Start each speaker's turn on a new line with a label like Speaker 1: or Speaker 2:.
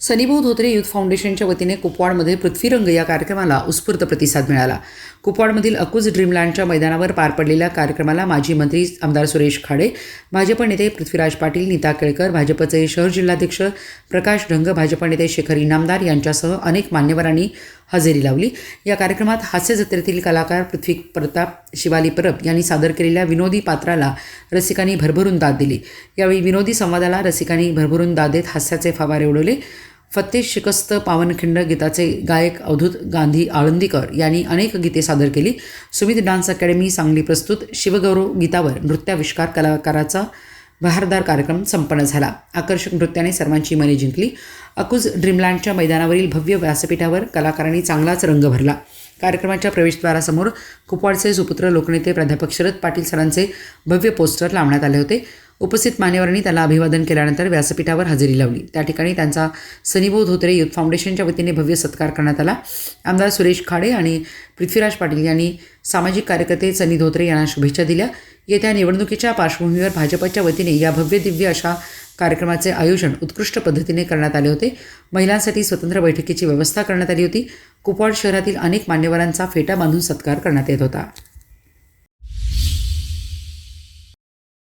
Speaker 1: सनीभाऊ Dhotre youth फाउंडेशनच्या वतीने कुपवाडमध्ये पृथ्वीरंग या कार्यक्रमाला उत्स्फूर्त प्रतिसाद मिळाला. कुपवाडमधील अकूज ड्रीमलँडच्या मैदानावर पार पडलेल्या कार्यक्रमाला माजी मंत्री आमदार सुरेश खाडे, भाजप नेते पृथ्वीराज पाटील, नीता केळकर, भाजपचे शहर जिल्हाध्यक्ष प्रकाश ढंग, भाजप नेते शेखर इनामदार यांच्यासह अनेक मान्यवरांनी हजेरी लावली. या कार्यक्रमात हास्य जत्रेतील कलाकार पृथ्वी प्रताप, शिवाली परब यांनी सादर केलेल्या विनोदी पात्राला रसिकांनी भरभरून दाद दिली. यावेळी विनोदी संवादाला रसिकांनी भरभरून दाद देत हास्याचे फवारे उडवले. फत्ते शिकस्त पावनखिंड गीताचे गायक अवधूत गांधी आळंदीकर यांनी अनेक गीते सादर केली. सुमित डान्स अकॅडमी सांगली प्रस्तुत शिवगौरव गीतावर नृत्याविष्कार कलाकाराचा बहारदार कार्यक्रम संपन्न झाला. आकर्षक नृत्याने सर्वांची मने जिंकली. अकूज ड्रीमलँडच्या मैदानावरील भव्य व्यासपीठावर कलाकारांनी चांगलाच रंग भरला. कार्यक्रमाच्या प्रवेशद्वारासमोर कुपवाडचे सुपुत्र लोकनेते प्राध्यापक शरद पाटील सरांचे भव्य पोस्टर लावण्यात आले होते. उपस्थित मान्यवरांनी त्याला अभिवादन केल्यानंतर व्यासपीठावर हजेरी लावली. त्या ठिकाणी त्यांचा सनीभाऊ धोत्रे युथ फाउंडेशनच्या वतीने भव्य सत्कार करण्यात आला. आमदार सुरेश खाडे आणि पृथ्वीराज पाटील यांनी सामाजिक कार्यकर्ते सनी धोत्रे यांना शुभेच्छा दिल्या. येत्या निवडणुकीच्या पार्श्वभूमीवर भाजपच्या वतीने या भव्य दिव्य अशा कार्यक्रमाचे आयोजन उत्कृष्ट पद्धतीने करण्यात आले होते. महिलांसाठी स्वतंत्र बैठकीची व्यवस्था करण्यात आली होती. कुपवाड शहरातील अनेक मान्यवरांचा फेटा बांधून सत्कार करण्यात येत होता.